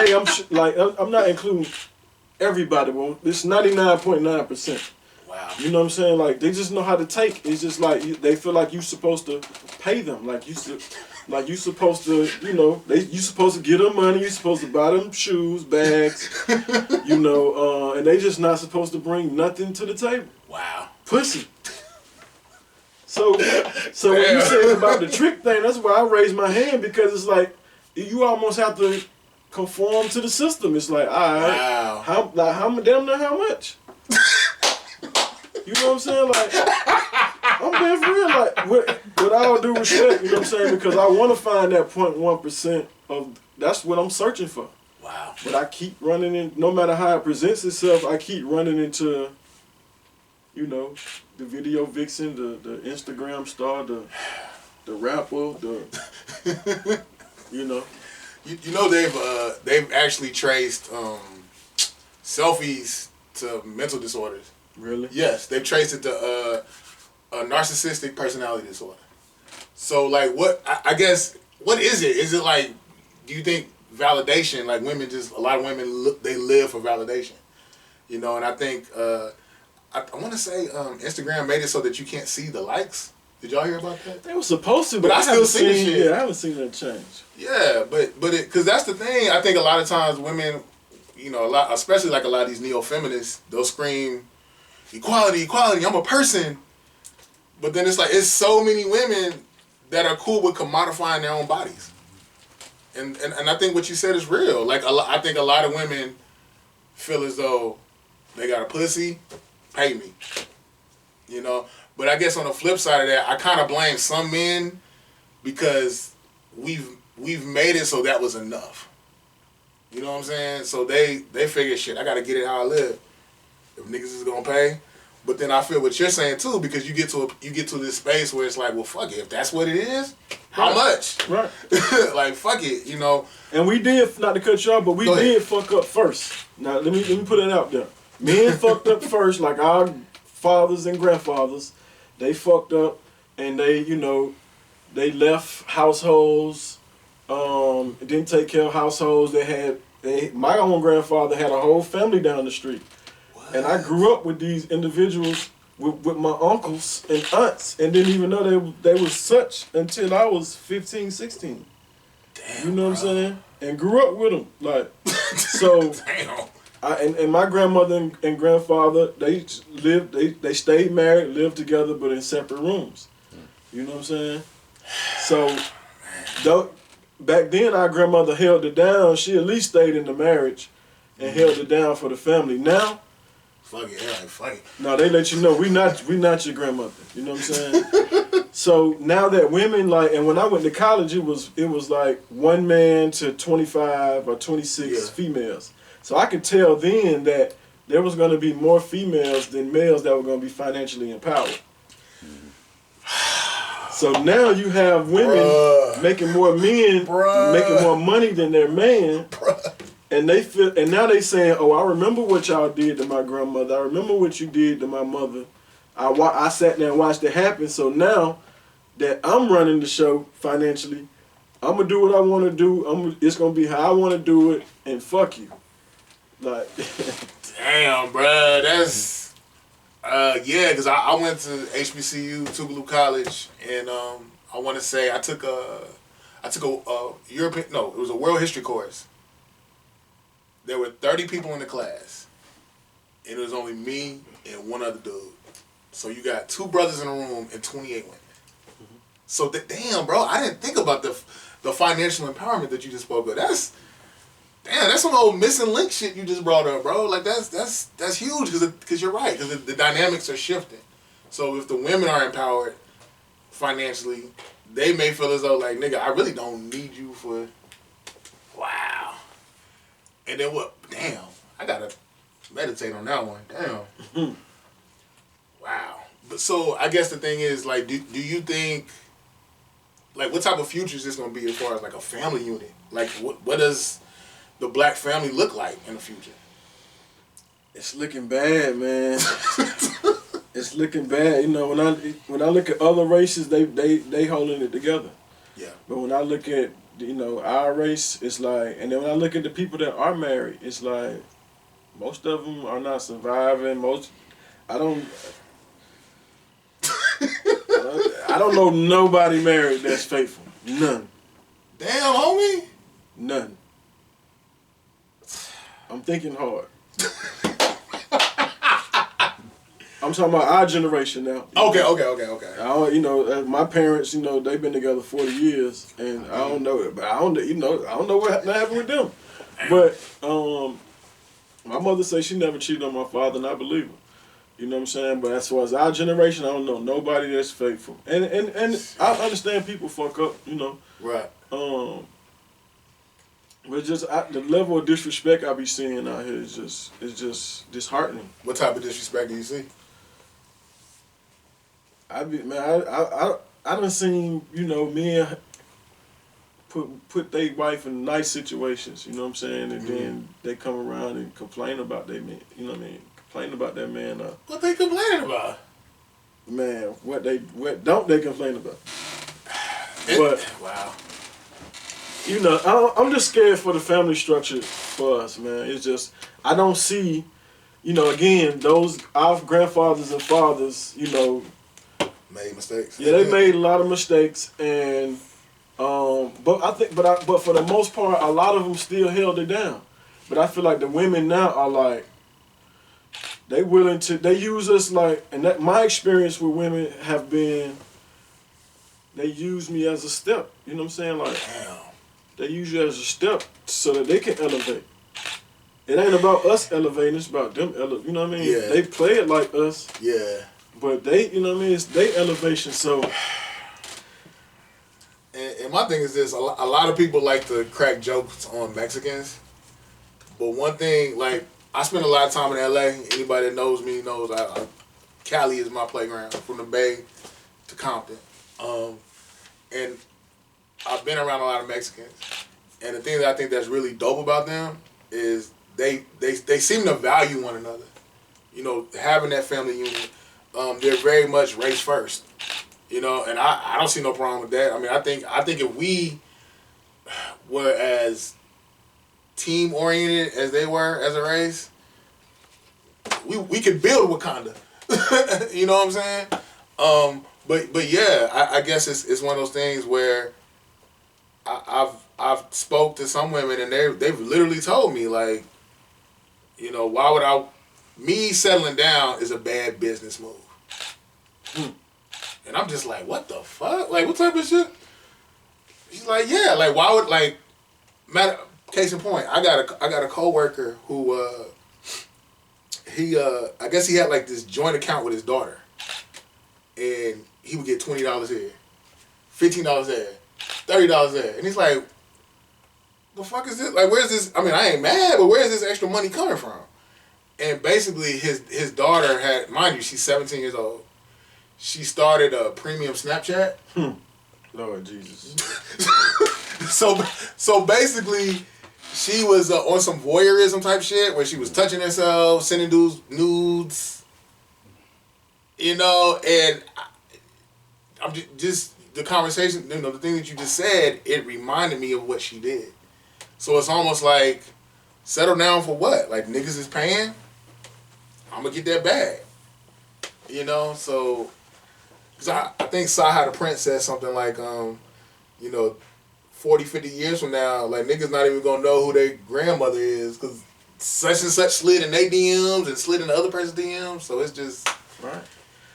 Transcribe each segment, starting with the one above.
say I'm not including everybody. Well, it's 99.9%. Wow. You know what I'm saying? Like they just know how to take. It's just like they feel like you're supposed to pay them. Like you supposed to, you supposed to give them money. You supposed to buy them shoes, bags, and they just not supposed to bring nothing to the table. Wow. Pussy. So when you say about the trick thing, that's why I raised my hand, because it's like you almost have to conform to the system. It's like, all right, wow. how much? You know what I'm saying? Like, I'm being for real. Like, with all due respect, you know what I'm saying? Because I want to find that 0.1% of, that's what I'm searching for. Wow. But I keep running in, no matter how it presents itself, I keep running into, the video vixen, the Instagram star, the rapper, they've actually traced selfies to mental disorders. Really? Yes, they've traced it to a narcissistic personality disorder. So, like, I guess, what is it? Is it like, do you think validation, like a lot of women, they live for validation? And I think, I want to say Instagram made it so that you can't see the likes. Did y'all hear about that? They were supposed to, but I still see the shit. Yeah, I haven't seen that change. Yeah, but because that's the thing. I think a lot of times women, especially like a lot of these neo-feminists, they'll scream, equality, equality, I'm a person. But then it's like, it's so many women that are cool with commodifying their own bodies. And I think what you said is real. Like, I think a lot of women feel as though they got a pussy, pay me. But I guess on the flip side of that, I kind of blame some men because we've made it so that was enough. You know what I'm saying? So they figure, shit, I got to get it how I live. If niggas is gonna pay. But then I feel what you're saying too, because you get to this space where it's like, well, fuck it. If that's what it is, how much? Right. Like, fuck it, And we did, not to cut you off, but we did fuck up first. Now let me put it out there. Men fucked up first, like our fathers and grandfathers. They fucked up, and they they left households, didn't take care of households. My own grandfather had a whole family down the street. And I grew up with these individuals, with my uncles and aunts, and didn't even know they were such until I was 15, 16. Damn, you know what I'm saying? And grew up with them. Like, so, damn. And my grandmother and grandfather, they stayed married, lived together, but in separate rooms. You know what I'm saying? So, back then our grandmother held it down. She at least stayed in the marriage and held it down for the family. Now, fuck it, yeah, fuck it. No, they let you know we not your grandmother. You know what I'm saying? So now that women and when I went to college, it was like one man to 25 or 26 females. So I could tell then that there was going to be more females than males that were going to be financially empowered. So now you have women making more making more money than their man. And now they saying, oh, I remember what y'all did to my grandmother. I remember what you did to my mother. I sat there and watched it happen. So now that I'm running the show financially, I'm going to do what I want to do. It's going to be how I want to do it, and fuck you. Like, damn, bruh. That's, because I went to HBCU, Tougaloo College, and I want to say I took a European, no, it was a world history course. There were 30 people in the class, and it was only me and one other dude. So you got 2 brothers in a room and 28 women. Mm-hmm. So damn, bro, I didn't think about the financial empowerment that you just spoke of. That's some old missing link shit you just brought up, bro. Like that's huge because you're right, because the dynamics are shifting. So if the women are empowered financially, they may feel as though like, nigga, I really don't need you for. Wow. And then what? Damn, I gotta meditate on that one. Damn. Mm-hmm. Wow. But so I guess the thing is, like, do you think, like, what type of future is this gonna be as far as like a family unit? Like, what does the black family look like in the future? It's looking bad, man. It's looking bad. When I look at other races, they holding it together. Yeah. But when I look at you know, our race, it's like, and then when I look at the people that are married, it's like, most of them are not surviving. I don't know nobody married that's faithful. None. Damn, homie. None. I'm thinking hard. I'm talking about our generation now. Okay. I don't, you know, my parents, you know, they've been together 40 years, and I don't know it, but I don't know what happened with them. But my mother says she never cheated on my father, and I believe her. You know what I'm saying? But as far as our generation, I don't know nobody that's faithful. And I understand people fuck up, you know. Right. But just the level of disrespect I be seeing out here is just disheartening. What type of disrespect do you see? I done seen, you know, men put their wife in nice situations, you know what I'm saying, and then they come around and complain about their man, you know what I mean? Complain about that man. What they complaining about? Man, what don't they complain about? But wow. You know, I'm just scared for the family structure for us, man. It's just, I don't see, you know, again, our grandfathers and fathers, you know, made mistakes. Yeah, they made a lot of mistakes, and but for the most part, a lot of them still held it down. But I feel like the women now are like, they use us like, and that my experience with women have been, they use me as a step. You know what I'm saying? Like, damn. They use you as a step so that they can elevate. It ain't about us elevating, it's about them elevating. You know what I mean? Yeah. They play it like us. Yeah. But they, you know what I mean? It's their elevation, so. And my thing is this, a lot of people like to crack jokes on Mexicans. But one thing, like, I spend a lot of time in LA. Anybody that knows me knows Cali is my playground, from the Bay to Compton. And I've been around a lot of Mexicans. And the thing that I think that's really dope about them is they seem to value one another. You know, having that family unit. They're very much race first. You know, and I don't see no problem with that. I mean, I think if we were as team oriented as they were as a race, we could build Wakanda. You know what I'm saying? But yeah, I guess it's one of those things where I've spoke to some women and they've literally told me, like, you know, why would me settling down is a bad business move. And I'm just like, what the fuck? Like, what type of shit? She's like, yeah, like, why would, like, case in point, I got a coworker who I guess he had like this joint account with his daughter, and he would get $20 here, $15 there, $30 there, and he's like, the fuck is this? Like, where's this? I mean, I ain't mad, but where's this extra money coming from? And basically, his daughter had, mind you, she's 17 years old. She started a premium Snapchat. Lord Jesus. So basically, she was on some voyeurism type shit where she was touching herself, sending dudes nudes, you know, and I'm just the conversation, you know, the thing that you just said, it reminded me of what she did. So it's almost like, settle down for what? Like, niggas is paying? I'm gonna get that bag. You know, so, because I think Saha the Prince said something like, you know, 40, 50 years from now, like, niggas not even gonna know who their grandmother is because such and such slid in their DMs and slid in the other person's DMs. So it's just. Right.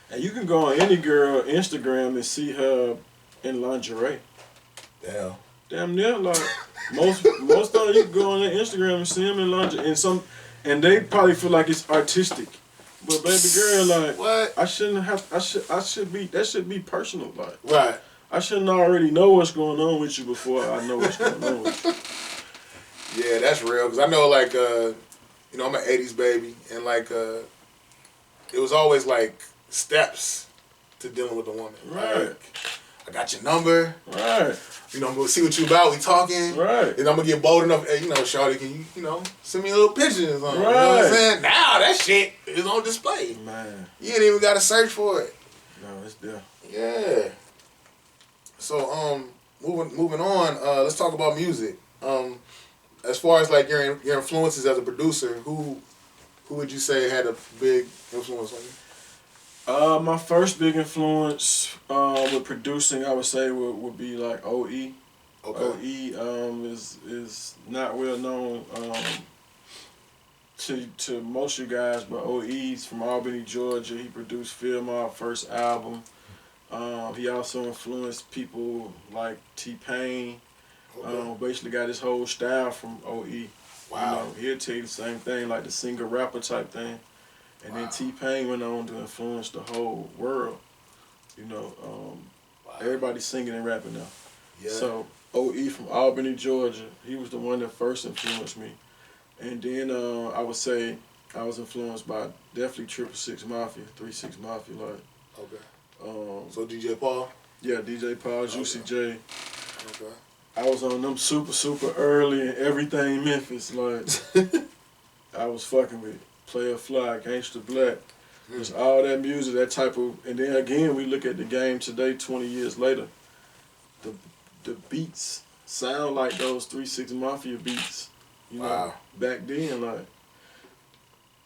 And you can go on any girl Instagram and see her in lingerie. Damn near, like, most times you can go on their Instagram and see them in lingerie. And they probably feel like it's artistic. But baby girl, like, what? I should be personal, like. Right. I shouldn't already know what's going on with you before I know what's going on with you. Yeah, that's real. Because I know, like, you know, I'm an 80s baby. And, like, it was always, like, steps to dealing with a woman. Right. Like, I got your number. Right. You know, I'm going to see what you about. We talking. Right. And I'm going to get bold enough. Hey, you know, shawty, can you know, send me a little pictures on. Right. You know what I'm saying? Now that shit is on display. Man. You ain't even got to search for it. No, it's there. Yeah. So, moving on. Let's talk about music. As far as like your influences as a producer, who would you say had a big influence on you? My first big influence with producing, I would say, would be like OE. Okay. OE is not well known to most of you guys, but OE's from Albany, Georgia. He produced Feel My first album. He also influenced people like T-Pain. Okay. Basically got his whole style from OE. Wow. He'll tell you the same thing, like the singer-rapper type thing. And then T-Pain went on to influence the whole world. Everybody's singing and rapping now. Yeah. So OE from Albany, Georgia, he was the one that first influenced me. And then I would say I was influenced by definitely 666 Mafia, 3-6 Mafia, like. Okay. So DJ Paul? Yeah, DJ Paul, Juicy J. Okay. I was on them super early and everything Memphis, like. I was fucking with Player Fly, Gangsta Black. Just all that music, that type of, and then again we look at the game today, 20 years later. The beats sound like those 3-6 Mafia beats, back then, like.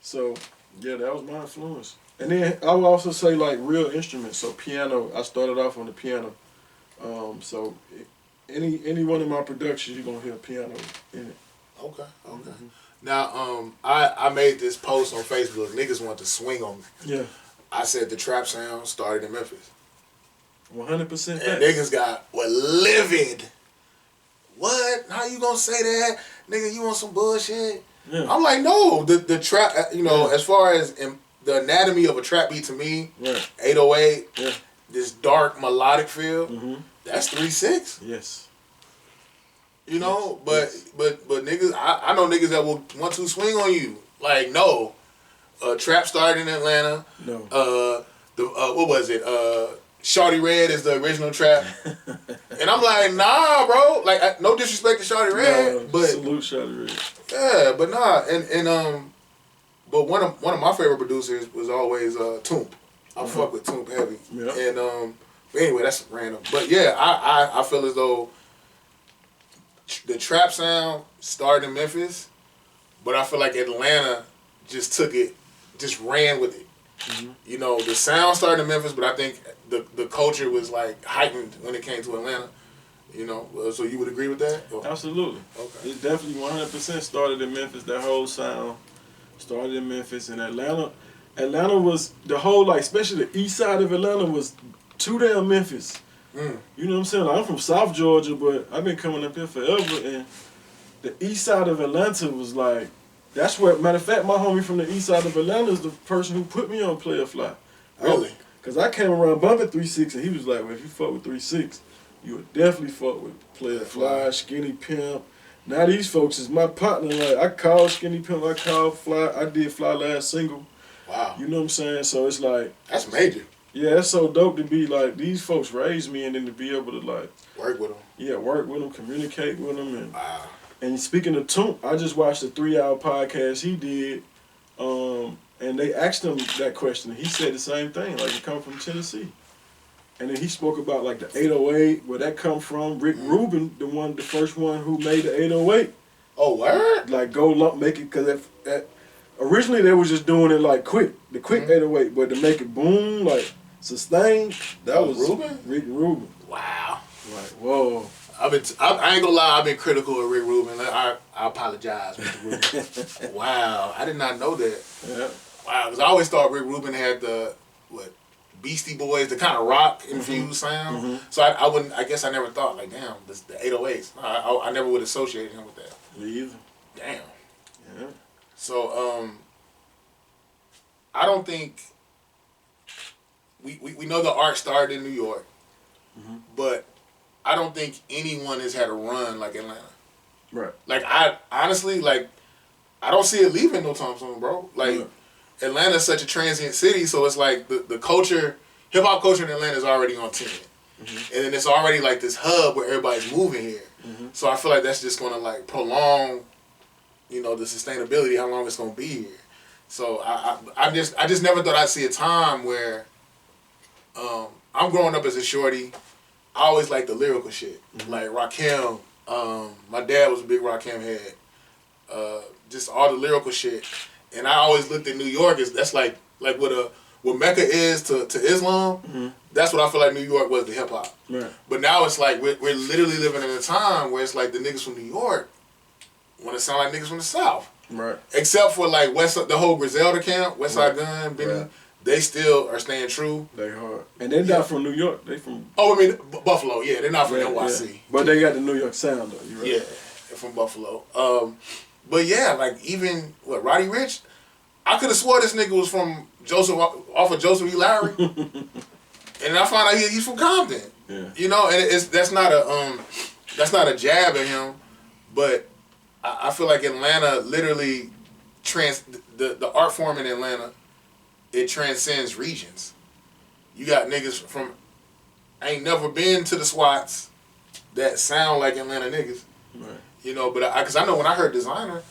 So yeah, that was my influence. And then I would also say like real instruments. So piano, I started off on the piano. So any one of my productions, you're gonna hear piano in it. Okay. Mm-hmm. Now, I made this post on Facebook. Niggas want to swing on me. Yeah. I said the trap sound started in Memphis. 100%. And niggas were livid. What? How you gonna say that? Nigga, you want some bullshit? Yeah. I'm like, no. The trap, as far as the anatomy of a trap beat to me, 808, this dark melodic feel, that's 3-6. Yes. But niggas, I know niggas that will want to swing on you. Like, no. Trap started in Atlanta. No. What was it? Shawty Red is the original trap. And I'm like, nah, bro. Like, no disrespect to Shawty Red, but salute Shawty Red. Yeah, but nah. And but one of my favorite producers was always Toomp. I fuck with Toomp heavy. Yeah. And but anyway, that's random. But yeah, I feel as though the trap sound started in Memphis, but I feel like Atlanta just took it, just ran with it. Mm-hmm. The sound started in Memphis, but I think the culture was like heightened when it came to Atlanta. So you would agree with that? Or? Absolutely. Okay. It definitely 100% started in Memphis. That whole sound started in Memphis, and Atlanta was the whole, like, especially the east side of Atlanta was too damn Memphis. You know what I'm saying? Like, I'm from South Georgia, but I've been coming up here forever, and the east side of Atlanta was like, that's where, matter of fact, my homie from the east side of Atlanta is the person who put me on Player Fly. Really? Because I came around bumping 3-6, and he was like, well, if you fuck with 3-6, you would definitely fuck with Player Fly, Skinny Pimp. Now these folks is my partner. Like, I called Skinny Pimp, I called Fly, I did Fly last single. Wow. You know what I'm saying? So it's like, that's major. Yeah, it's so dope to be like, these folks raised me, and then to be able to like work with them. Yeah, work with them, communicate with them, and wow. And speaking of Toomp, I just watched a 3-hour podcast he did, and they asked him that question. He said the same thing, like, he come from Tennessee, and then he spoke about like the 808, where that come from. Rick Rubin, the first one who made the 808. Oh, word? Like, go lump, make it, because originally they was just doing it like quick 808, but to make it boom, like sustain, that was Rubin? Rick Rubin. Wow. Like, whoa. I ain't gonna lie, I've been critical of Rick Rubin. I apologize, Mr. Rubin. Wow, I did not know that. Yeah. Wow, because I always thought Rick Rubin had the Beastie Boys, the kind of rock infused sound. Mm-hmm. So I guess I never thought, like, damn, the 808s. I never would associate him with that. Me either. Damn. Yeah. So I don't think we know the art started in New York, but I don't think anyone has had a run like Atlanta. Right. Like, I honestly, like, I don't see it leaving no time soon, bro. Like, Atlanta is such a transient city, so it's like the culture, hip hop culture in Atlanta is already on 10. And then it's already like this hub where everybody's moving here. So I feel like that's just gonna like prolong, the sustainability, how long it's gonna be here. So I just never thought I'd see a time where I'm growing up as a shorty, I always liked the lyrical shit. Like Rakim, my dad was a big Rakim head. Just all the lyrical shit. And I always looked at New York as that's like what Mecca is to Islam. That's what I feel like New York was to hip hop. Right. But now it's like we're literally living in a time where it's like the niggas from New York want to sound like niggas from the South. Right. Except for like the whole Griselda camp, West Side Gun, Benny. Right. They still are staying true. They hard. And they're not from New York. They from... Oh, I mean, Buffalo. Yeah, they're not from NYC. Yeah. But they got the New York sound, though. You right. Yeah, they're from Buffalo. But yeah, like even, Roddy Ricch? I could have swore this nigga was from off of Joseph E. Lowry. And I found out he's from Compton. Yeah. You know, and that's not a jab at him, but I feel like Atlanta literally the art form in Atlanta, it transcends regions. You got niggas from ain't never been to the SWATs that sound like Atlanta niggas. Right. You know, but because I know when I heard Designer,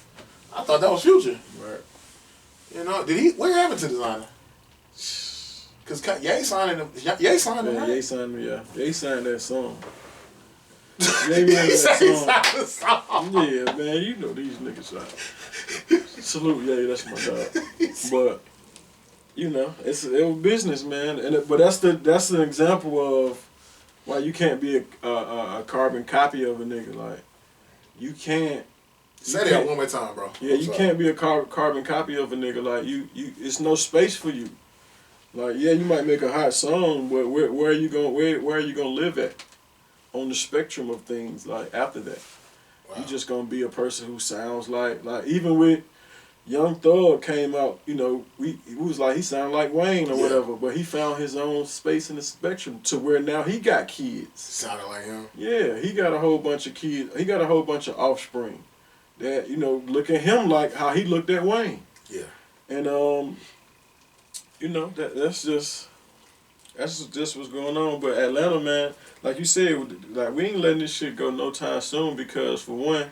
I thought that was Future. Right. You know, what happened to Designer? Because Ye signed him. Ye signed him, right? Ye signed him, yeah. Ye signed that song. Ye that song. Yeah, man, you know these niggas out. Salute, yeah, that's my dog. But, you know, it was business, man. But that's an example of why you can't be a carbon copy of a nigga. Like, you can't. Say that one more time, bro. Yeah, you can't be a carbon copy of a nigga. Like, it's no space for you. Like, yeah, you might make a hot song, but where are you gonna live at on the spectrum of things? Like after that, you just gonna be a person who sounds like even with Young Thug came out, you know, we was like he sounded like Wayne or whatever, but he found his own space in the spectrum to where now he got kids. Sounded like him. Yeah, he got a whole bunch of kids. He got a whole bunch of offspring that look at him like how he looked at Wayne. Yeah, and you know, that's just what's going on. But Atlanta, man, like you said, like we ain't letting this shit go no time soon because for one,